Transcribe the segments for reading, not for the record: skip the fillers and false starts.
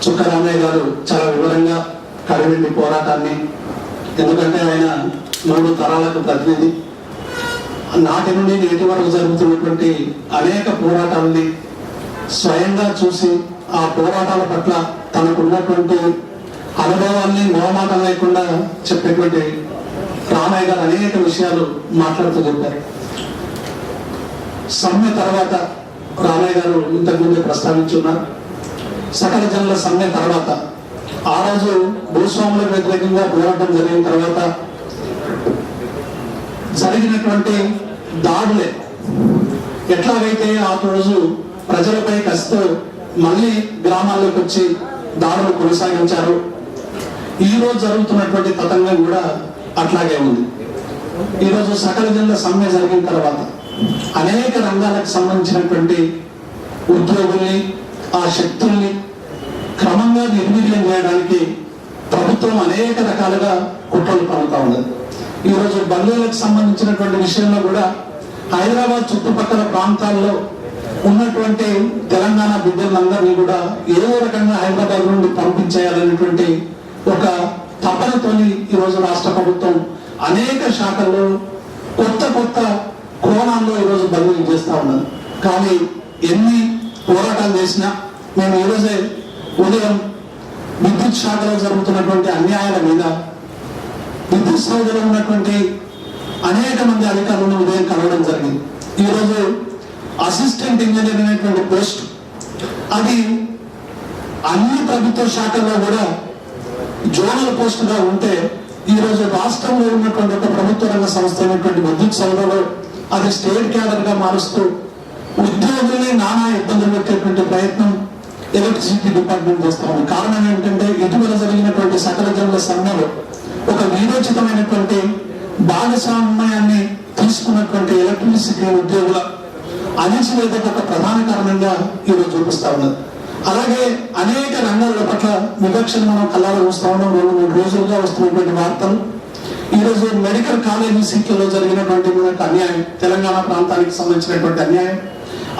చుక్క రామయ్య గారు చాలా వివరంగా కడివెండి పోరాటాన్ని, ఎందుకంటే ఆయన 3 తరాలకు ప్రతినిధి, నాటి నుండి నేటి వరకు జరుగుతున్నటువంటి అనేక పోరాటాలని స్వయంగా చూసి ఆ పోరాటాల పట్ల తనకున్నటువంటి అనుభవాన్ని మొహమాటం లేకుండా చెప్పేటువంటి రామయ్య గారు అనేక విషయాలు మాట్లాడుతూ చెప్పారు. సమ్మె తర్వాత రామయ్య గారు ఇంతకుముందే ప్రస్తావించున్నారు, సకల జనుల సమ్మె తర్వాత ఆ రోజు భూస్వాములకు వ్యతిరేకంగా పోరాటం జరిగిన తర్వాత జరిగినటువంటి దాడులే ఎట్లాగైతే ఆ రోజు ప్రజలపై కసితో మళ్ళీ గ్రామాల్లోకి వచ్చి దాడులు కొనసాగించారు, ఈ రోజు జరుగుతున్నటువంటి తతంగం కూడా అట్లాగే ఉంది. ఈరోజు సకల జనుల సమ్మె జరిగిన తర్వాత అనేక రంగాలకు సంబంధించినటువంటి ఉద్యోగుల్ని, ఆ శక్తుల్ని క్రమంగా నిర్వీర్యం చేయడానికి ప్రభుత్వం అనేక రకాలుగా కుట్రలు పడుతూ ఉన్నది. ఈరోజు బంధువులకు సంబంధించినటువంటి విషయంలో కూడా హైదరాబాద్ చుట్టుపక్కల ప్రాంతాల్లో ఉన్నటువంటి తెలంగాణ బిడ్డలందరినీ కూడా ఏదో రకంగా హైదరాబాద్ నుండి పంపించేయాలనేటువంటి ఒక తపనతోని ఈరోజు రాష్ట్ర ప్రభుత్వం అనేక శాఖల్లో కొత్త కోణాల్లో ఈరోజు బదిలీ చేస్తూ ఉన్నది. కానీ ఎన్ని పోరాటాలు చేసినా మేము ఈరోజే ఉదయం విద్యుత్ శాఖలో జరుగుతున్నటువంటి అన్యాయాల మీద, విద్యుత్ సౌధలో ఉన్నటువంటి అనేక మంది అధికారులను ఉదయం కలవడం జరిగింది. ఈరోజు అసిస్టెంట్ ఇంజనీర్ అనేటువంటి పోస్ట్, అది అన్ని ప్రభుత్వ శాఖల్లో కూడా జోనల్ పోస్టుగా ఉంటే ఈరోజు రాష్ట్రంలో ఉన్నటువంటి ఒక ప్రభుత్వ రంగ సంస్థ అయినటువంటి విద్యుత్ సౌధలో అది స్టేట్ క్యాడర్ గా మారుస్తూ ఉద్యోగుల్ని నానా ఇబ్బందులు పెట్టేటువంటి ప్రయత్నం ఎలక్ట్రిసిటీ డిపార్ట్మెంట్ చేస్తా ఉంది. కారణం ఏంటంటే ఇటీవల జరిగినటువంటి సకల జనుల సమ్మెలో ఒక వీరోచితమైనటువంటి భాగస్వామ్యాన్ని తీసుకున్నటువంటి ఎలక్ట్రిసిటీ ఉద్యోగుల అణచివేత ఒక ప్రధాన కారణంగా ఈరోజు చూపిస్తా ఉన్నది. అలాగే అనేక రంగాల పట్ల వివక్షను మనం కళ్ళారా చూస్తా ఉన్నాం. 2-3 రోజులుగా వస్తున్నటువంటి వార్తలు, ఈరోజు మెడికల్ కాలేజీ సీట్లలో జరిగినటువంటి అన్యాయం, తెలంగాణ ప్రాంతానికి సంబంధించినటువంటి అన్యాయం,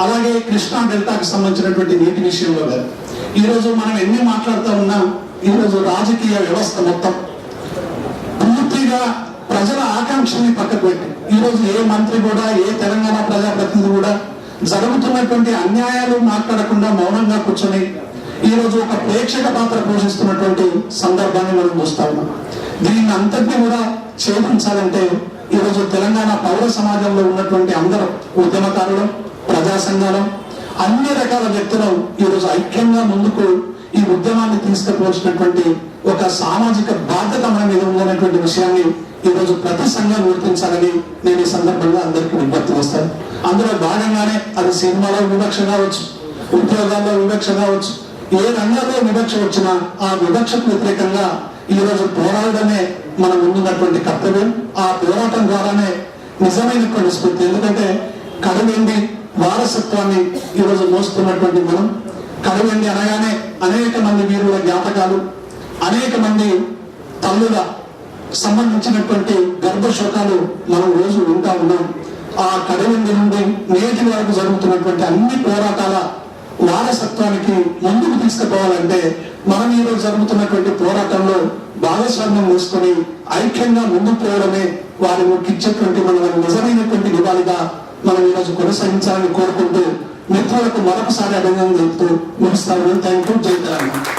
అలాగే కృష్ణా డెల్టాకి సంబంధించినటువంటి నీటి విషయంలో కానీ ఈరోజు మనం ఎన్ని మాట్లాడుతూ ఉన్నాం. ఈరోజు రాజకీయ వ్యవస్థ మొత్తం పూర్తిగా ప్రజల ఆకాంక్షల్ని పక్కకు పెట్టి ఈరోజు ఏ మంత్రి కూడా, ఏ తెలంగాణ ప్రజాప్రతినిధి కూడా జరుగుతున్నటువంటి అన్యాయాలు మాట్లాడకుండా మౌనంగా కూర్చొని ఈరోజు ఒక ప్రేక్షక పాత్ర పోషిస్తున్నటువంటి సందర్భాన్ని మనం చూస్తా ఉన్నాం. దీన్ని అంతటినీ కూడా ఛేదించాలంటే ఈరోజు తెలంగాణ పౌర సమాజంలో ఉన్నటువంటి అందరూ ఉద్యమకారులు, ప్రజా సంఘాలు, అన్ని రకాల వ్యక్తులు ఈరోజు ఐక్యంగా ముందుకు ఈ ఉద్యమాన్ని తీసుకుపోల్సినటువంటి ఒక సామాజిక బాధ్యత మన మీద ఉందనేటువంటి విషయాన్ని ఈరోజు ప్రతి సంఘం గుర్తించాలని నేను ఈ సందర్భంగా అందరికీ విజ్ఞప్తి చేస్తాను. అందులో భాగంగానే అది సినిమాలో వివక్ష కావచ్చు, ఉద్యోగాల్లో వివక్ష కావచ్చు, ఏ రంగంలో వివక్ష వచ్చినా ఆ వివక్షకు వ్యతిరేకంగా ఈరోజు పోరాడమే మన ముందున్నటువంటి కర్తవ్యం. ఆ పోరాటం ద్వారానే నిజమైనటువంటి స్ఫూర్తి. ఎందుకంటే కడివెండి వారసత్వాన్ని ఈరోజు మోస్తున్నటువంటి మనం, కడివెండి అనగానే అనేక మంది వీరుల జ్ఞాపకాలు, అనేక మంది తల్లుల సంబంధించినటువంటి గర్భశోకాలు మనం రోజు వింటా ఉన్నాం. ఆ కడివెండి నుండి నేటి వరకు జరుగుతున్నటువంటి అన్ని పోరాటాల వారసత్వానికి ముందుకు తీసుకుపోవాలంటే మనం ఈరోజు జరుగుతున్నటువంటి పోరాటంలో భాగస్వామ్యం తీసుకొని ఐక్యంగా ముందుకు పోవడమే వారి ఇచ్చేటువంటి మన నిజమైనటువంటి నివాళిగా మనం ఈరోజు కొనసాగించాలని కోరుకుంటూ మిత్రులకు మరొకసారి అభినందనలు తెలుపుతూ ముగిస్తామని. Thank you. జై తెలంగాణ.